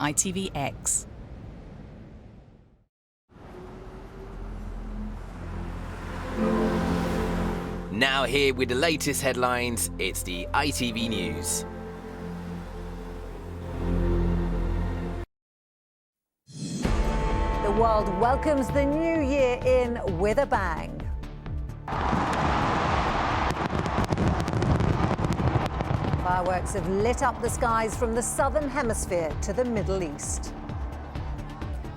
ITVX. Now here with the latest headlines, it's the ITV News. The world welcomes the new year in with a bang. Fireworks have lit up the skies from the southern hemisphere to the Middle East.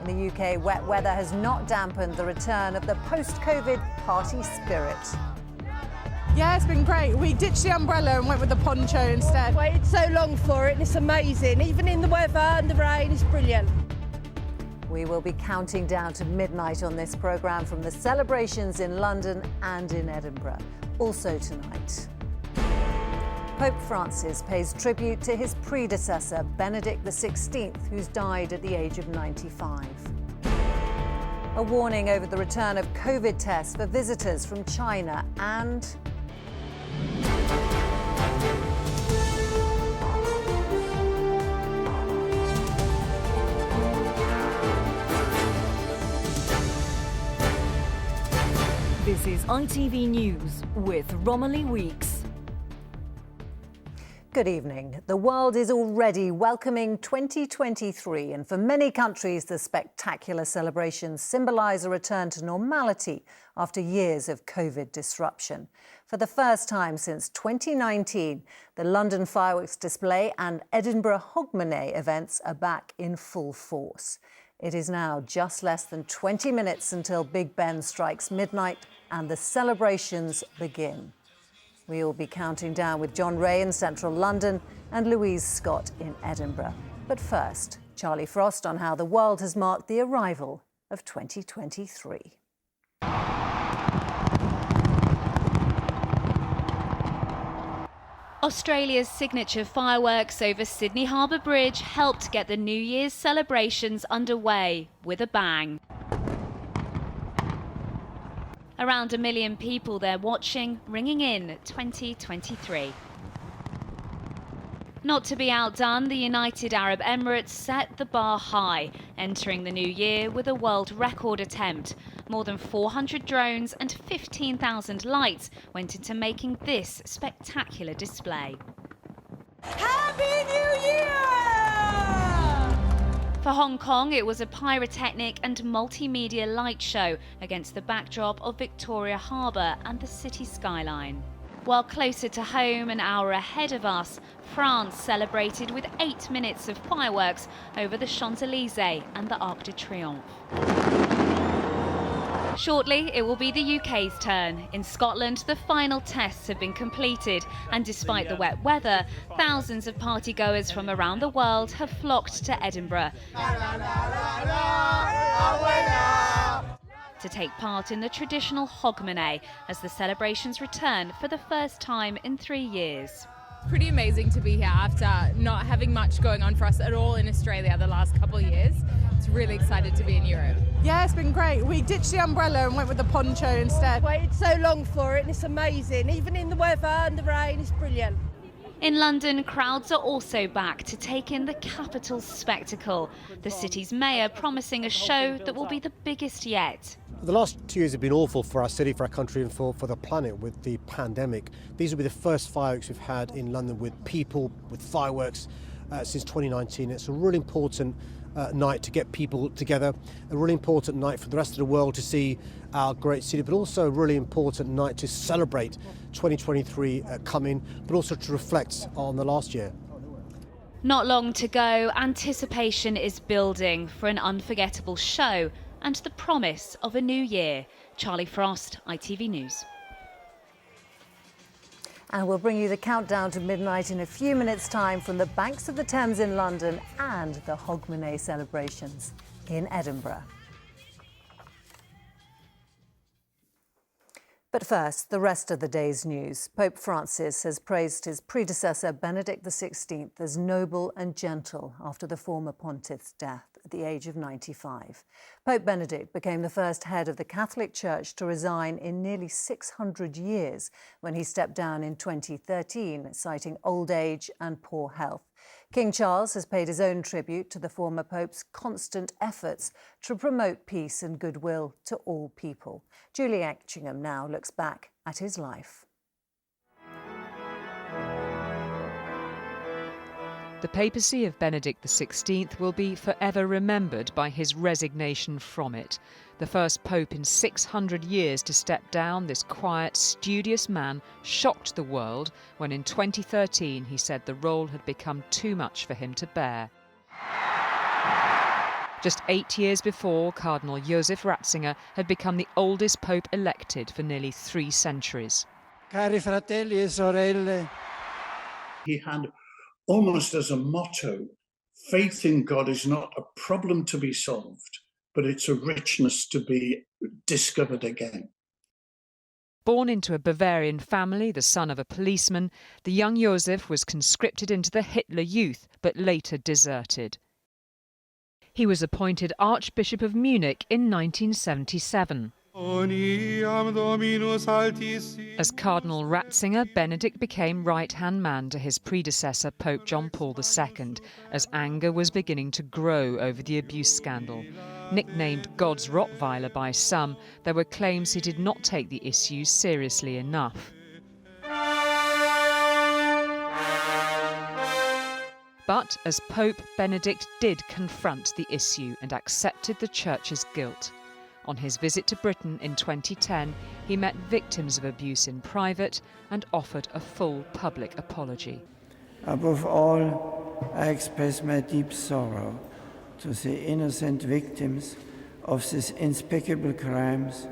In the UK, wet weather has not dampened the return of the post-COVID party spirit. Yeah, it's been great. We ditched the umbrella and went with the poncho instead. Waited so long for it and it's amazing. Even in the weather and the rain, it's brilliant. We will be counting down to midnight on this programme from the celebrations in London and in Edinburgh. Also tonight, Pope Francis pays tribute to his predecessor, Benedict XVI, who's died at the age of 95. A warning over the return of COVID tests for visitors from China and... This is ITV News with Romilly Weeks. Good evening. The world is already welcoming 2023, and for many countries, the spectacular celebrations symbolise a return to normality after years of COVID disruption. For the first time since 2019, the London fireworks display and Edinburgh Hogmanay events are back in full force. It is now just less than 20 minutes until Big Ben strikes midnight and the celebrations begin. We will be counting down with John Ray in central London and Louise Scott in Edinburgh. But first, Charlie Frost on how the world has marked the arrival of 2023. Australia's signature fireworks over Sydney Harbour Bridge helped get the New Year's celebrations underway with a bang. Around 1 million people there watching, ringing in 2023. Not to be outdone, the United Arab Emirates set the bar high, entering the new year with a world record attempt. More than 400 drones and 15,000 lights went into making this spectacular display. Happy New Year! For Hong Kong, it was a pyrotechnic and multimedia light show against the backdrop of Victoria Harbour and the city skyline. While closer to home, an hour ahead of us, France celebrated with 8 minutes of fireworks over the Champs-Élysées and the Arc de Triomphe. Shortly, it will be the UK's turn. In Scotland, the final tests have been completed, and despite the wet weather, thousands of partygoers from around the world have flocked to Edinburgh to take part in the traditional Hogmanay as the celebrations return for the first time in 3 years. Pretty amazing to be here after not having much going on for us at all in Australia the last couple of years. It's really excited to be in Europe. Yeah, it's been great. We ditched the umbrella and went with the poncho instead. Waited so long for it and it's amazing. Even in the weather and the rain, it's brilliant. In London, crowds are also back to take in the capital's spectacle. The city's mayor promising a show that will be the biggest yet. The last 2 years have been awful for our city, for our country and for the planet with the pandemic. These will be the first fireworks we've had in London with people, with fireworks since 2019. It's a really important night to get people together, a really important night for the rest of the world to see our great city, but also a really important night to celebrate 2023 coming, but also to reflect on the last year. Not long to go, anticipation is building for an unforgettable show and the promise of a new year. Charlie Frost, ITV News. And we'll bring you the countdown to midnight in a few minutes' time from the banks of the Thames in London and the Hogmanay celebrations in Edinburgh. But first, the rest of the day's news. Pope Francis has praised his predecessor, Benedict XVI, as noble and gentle after the former pontiff's death at the age of 95. Pope Benedict became the first head of the Catholic Church to resign in nearly 600 years when he stepped down in 2013, citing old age and poor health. King Charles has paid his own tribute to the former Pope's constant efforts to promote peace and goodwill to all people. Julie Etchingham now looks back at his life. The papacy of Benedict XVI will be forever remembered by his resignation from it. The first pope in 600 years to step down, this quiet, studious man shocked the world when in 2013 he said the role had become too much for him to bear. Just 8 years before, Cardinal Joseph Ratzinger had become the oldest pope elected for nearly 3 centuries. Cari fratelli e sorelle. He had almost as a motto, faith in God is not a problem to be solved, but it's a richness to be discovered again. Born into a Bavarian family, the son of a policeman, the young Joseph was conscripted into the Hitler Youth, but later deserted. He was appointed Archbishop of Munich in 1977. As Cardinal Ratzinger, Benedict became right-hand man to his predecessor, Pope John Paul II, as anger was beginning to grow over the abuse scandal. Nicknamed God's Rottweiler by some, there were claims he did not take the issues seriously enough. But as Pope, Benedict did confront the issue and accepted the Church's guilt. On his visit to Britain in 2010, he met victims of abuse in private and offered a full public apology. Above all, I express my deep sorrow to the innocent victims of these unspeakable crimes.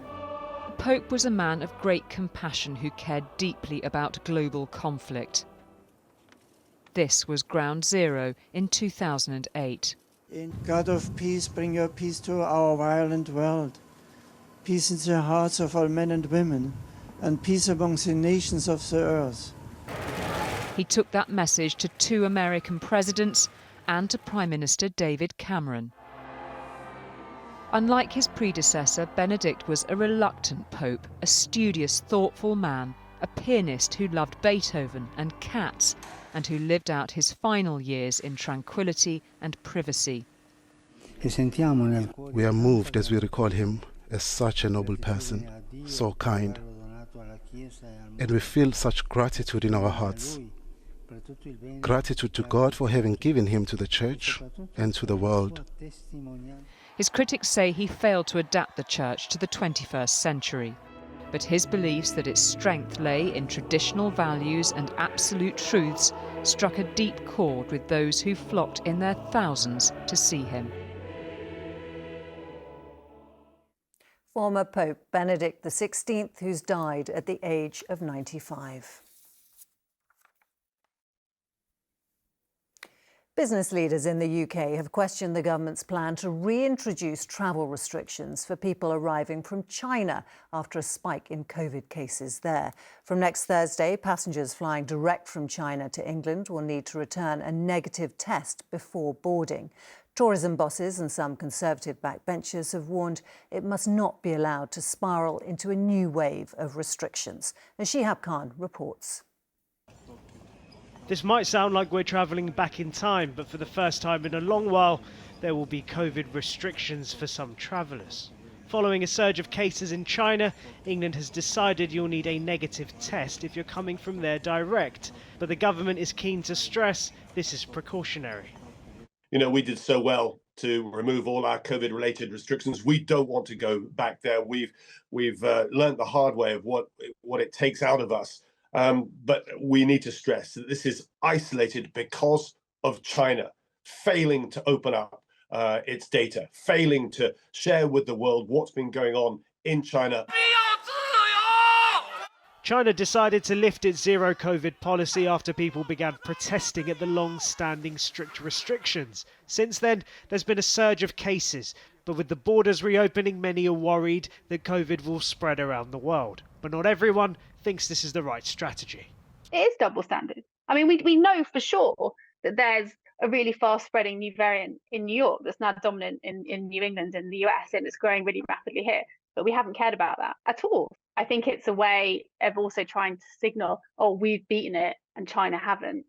The Pope was a man of great compassion who cared deeply about global conflict. This was ground zero in 2008. God of peace, bring your peace to our violent world. Peace in the hearts of all men and women, and peace among the nations of the earth. He took that message to 2 American presidents and to Prime Minister David Cameron. Unlike his predecessor, Benedict was a reluctant pope, a studious, thoughtful man, a pianist who loved Beethoven and cats, and who lived out his final years in tranquility and privacy. We are moved as we recall him as such a noble person, so kind, and we feel such gratitude in our hearts. Gratitude to God for having given him to the Church and to the world. His critics say he failed to adapt the Church to the 21st century. But his beliefs that its strength lay in traditional values and absolute truths struck a deep chord with those who flocked in their thousands to see him. Former Pope Benedict XVI, who's died at the age of 95. Business leaders in the UK have questioned the government's plan to reintroduce travel restrictions for people arriving from China after a spike in COVID cases there. From next Thursday, passengers flying direct from China to England will need to return a negative test before boarding. Tourism bosses and some Conservative backbenchers have warned it must not be allowed to spiral into a new wave of restrictions. As Shihab Khan reports. This might sound like we're travelling back in time, but for the first time in a long while, there will be COVID restrictions for some travellers. Following a surge of cases in China, England has decided you'll need a negative test if you're coming from there direct. But the government is keen to stress this is precautionary. You know, we did so well to remove all our COVID-related restrictions. We don't want to go back there. We've learned the hard way of what it takes out of us. But we need to stress that this is isolated because of China failing to open up its data, failing to share with the world what's been going on in China. China decided to lift its zero COVID policy after people began protesting at the long-standing strict restrictions. Since then, there's been a surge of cases, but with the borders reopening, many are worried that COVID will spread around the world. But not everyone thinks this is the right strategy. It is double standard. I mean, we know for sure that there's a really fast-spreading new variant in New York that's now dominant in New England and the US, and it's growing really rapidly here. But we haven't cared about that at all. I think it's a way of also trying to signal, oh, we've beaten it and China haven't,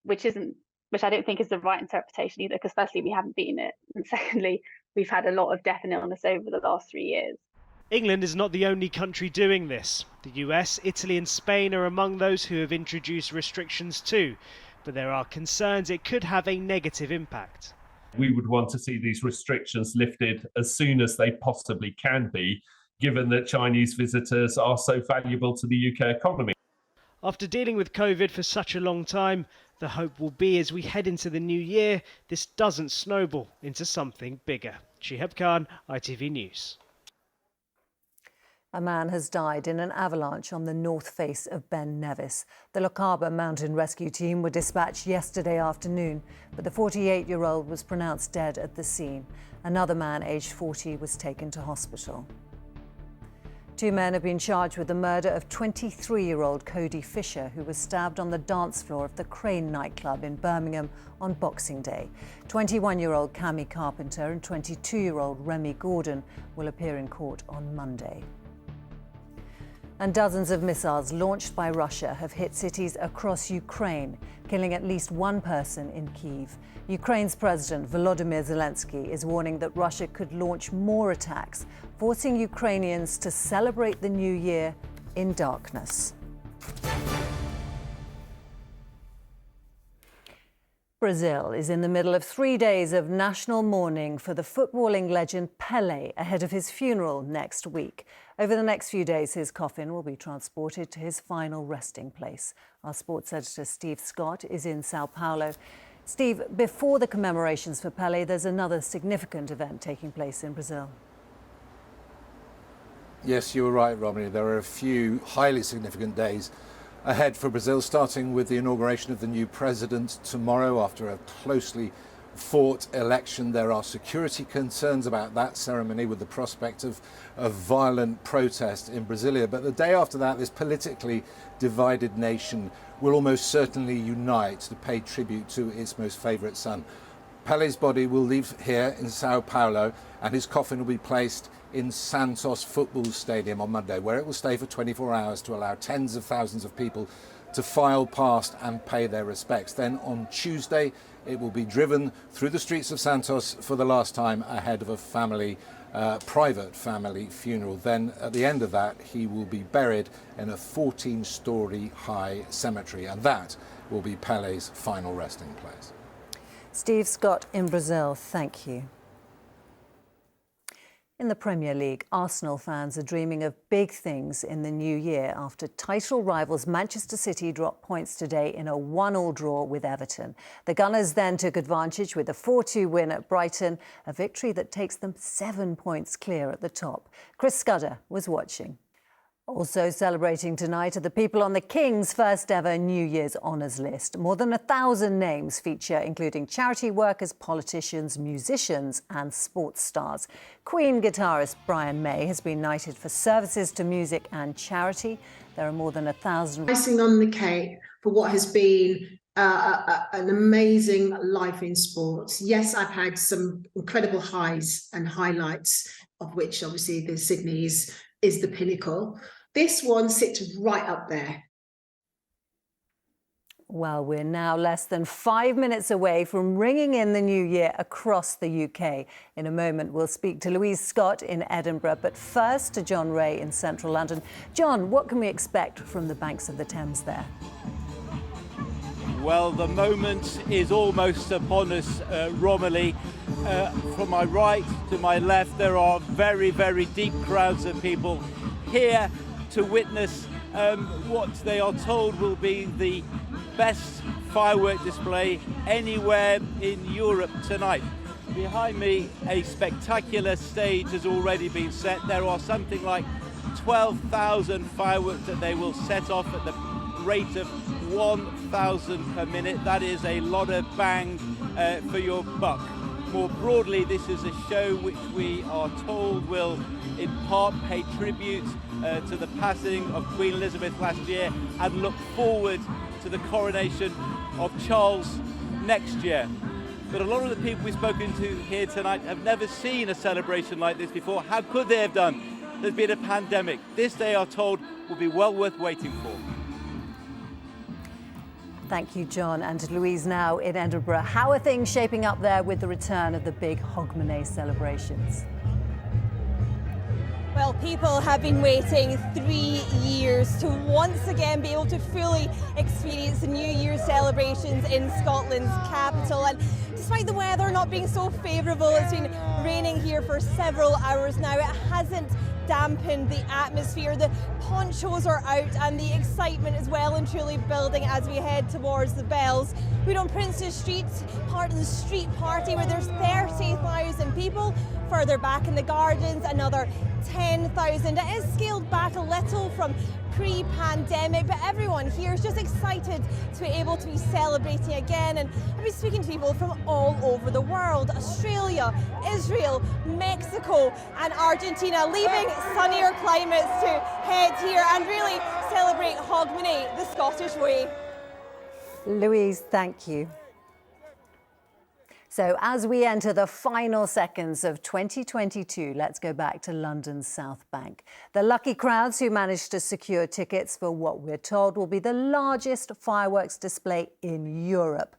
which isn't which I don't think is the right interpretation either, because firstly, we haven't beaten it, and secondly, we've had a lot of death and illness over the last 3 years. England is not the only country doing this. The US, Italy and Spain are among those who have introduced restrictions too, but there are concerns it could have a negative impact. We would want to see these restrictions lifted as soon as they possibly can be, given that Chinese visitors are so valuable to the UK economy. After dealing with COVID for such a long time, the hope will be as we head into the new year, this doesn't snowball into something bigger. Shihab Khan, ITV News. A man has died in an avalanche on the north face of Ben Nevis. The Lochaber Mountain Rescue Team were dispatched yesterday afternoon, but the 48-year-old was pronounced dead at the scene. Another man, aged 40, was taken to hospital. 2 men have been charged with the murder of 23-year-old Cody Fisher, who was stabbed on the dance floor of the Crane nightclub in Birmingham on Boxing Day. 21-year-old Cammy Carpenter and 22-year-old Remy Gordon will appear in court on Monday. And dozens of missiles launched by Russia have hit cities across Ukraine, killing at least 1 person in Kyiv. Ukraine's President Volodymyr Zelensky is warning that Russia could launch more attacks, forcing Ukrainians to celebrate the new year in darkness. Brazil is in the middle of 3 days of national mourning for the footballing legend Pelé ahead of his funeral next week. Over the next few days, his coffin will be transported to his final resting place. Our sports editor Steve Scott is in Sao Paulo. Steve, before the commemorations for Pelé, there's another significant event taking place in Brazil. Yes, you were right, Romilly. There are a few highly significant days ahead for Brazil, starting with the inauguration of the new president tomorrow after a closely fought election. There are security concerns about that ceremony with the prospect of violent protest in Brasilia. But the day after that, this politically divided nation will almost certainly unite to pay tribute to its most favourite son. Pelé's body will leave here in Sao Paulo and his coffin will be placed in Santos Football Stadium on Monday, where it will stay for 24 hours to allow tens of thousands of people to file past and pay their respects. Then on Tuesday, it will be driven through the streets of Santos for the last time ahead of a private family funeral. Then at the end of that, he will be buried in a 14-storey high cemetery, and that will be Pelé's final resting place. Steve Scott in Brazil, thank you. In the Premier League, Arsenal fans are dreaming of big things in the new year after title rivals Manchester City dropped points today in a 1-1 draw with Everton. The Gunners then took advantage with a 4-2 win at Brighton, a victory that takes them 7 points clear at the top. Chris Scudder was watching. Also celebrating tonight are the people on the King's first ever New Year's honours list. More than 1,000 names feature, including charity workers, politicians, musicians and sports stars. Queen guitarist Brian May has been knighted for services to music and charity. There are more than 1,000... Icing on the cake for what has been an amazing life in sports. Yes, I've had some incredible highs and highlights, of which obviously the Sydney is the pinnacle. This one sits right up there. Well, we're now less than 5 minutes away from ringing in the new year across the UK. In a moment, we'll speak to Louise Scott in Edinburgh, but first to John Ray in central London. John, what can we expect from the banks of the Thames there? Well, the moment is almost upon us, Romilly. From my right to my left, there are very, very deep crowds of people here to witness what they are told will be the best firework display anywhere in Europe tonight. Behind me, a spectacular stage has already been set. There are something like 12,000 fireworks that they will set off at the rate of 1,000 per minute. That is a lot of bang for your buck. More broadly, this is a show which we are told will in part pay tribute to the passing of Queen Elizabeth last year and look forward to the coronation of Charles next year. But a lot of the people we've spoken to here tonight have never seen a celebration like this before. How could they have done? There's been a pandemic. This, they are told, will be well worth waiting for. Thank you, John. And Louise now in Edinburgh. How are things shaping up there with the return of the big Hogmanay celebrations? Well, people have been waiting 3 years to once again be able to fully experience the New Year celebrations in Scotland's capital. And despite the weather not being so favourable, it's been raining here for several hours now. It hasn't dampened the atmosphere. The ponchos are out and the excitement is well and truly building as we head towards the bells. We're on Prince's Street, part of the street party where there's 30,000 people. Further back in the gardens, another 10,000. It is scaled back a little from pre-pandemic, but everyone here is just excited to be able to be celebrating again. And I've been speaking to people from all over the world: Australia, Israel, Mexico and Argentina, leaving sunnier climates to head here and really celebrate Hogmanay the Scottish way. Louise, thank you. So as we enter the final seconds of 2022, let's go back to London's South Bank. The lucky crowds who managed to secure tickets for what we're told will be the largest fireworks display in Europe.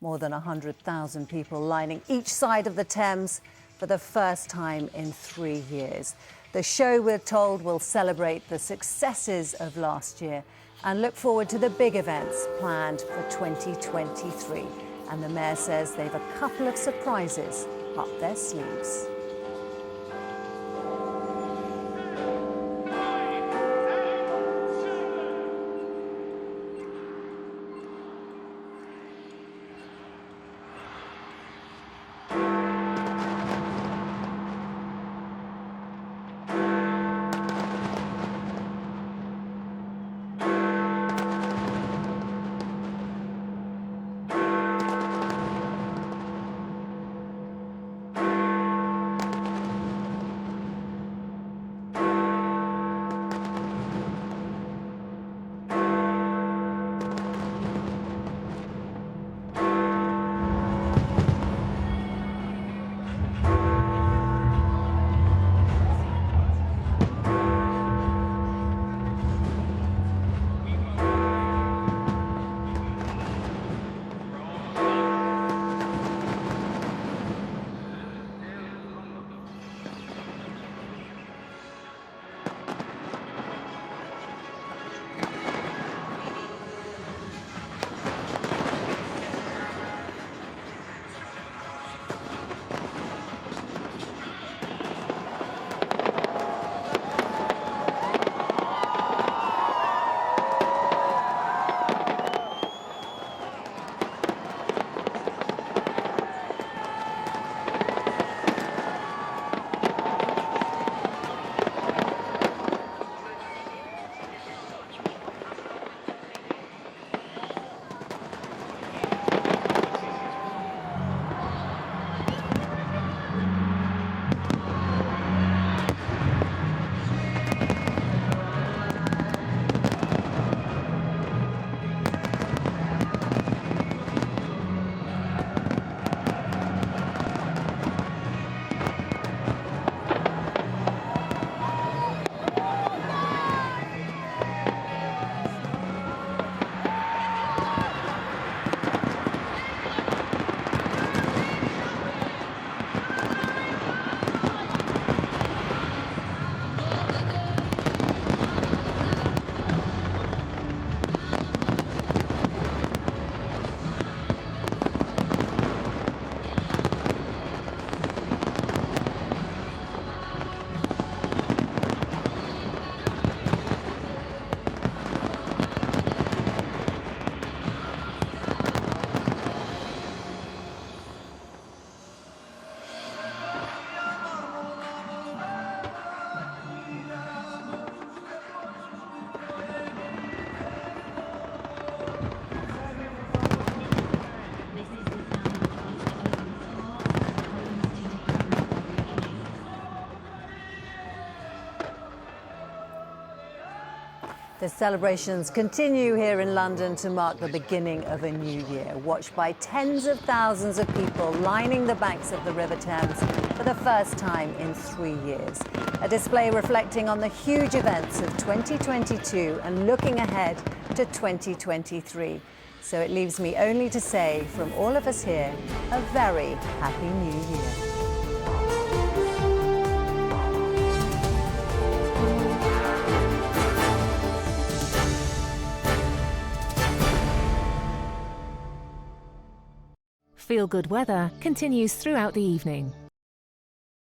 More than 100,000 people lining each side of the Thames for the first time in 3 years. The show, we're told, will celebrate the successes of last year and look forward to the big events planned for 2023. And the Mayor says they've a couple of surprises up their sleeves. The celebrations continue here in London to mark the beginning of a new year, watched by tens of thousands of people lining the banks of the River Thames for the first time in 3 years. A display reflecting on the huge events of 2022 and looking ahead to 2023. So it leaves me only to say, from all of us here, a very happy new year. Feel Good weather continues throughout the evening.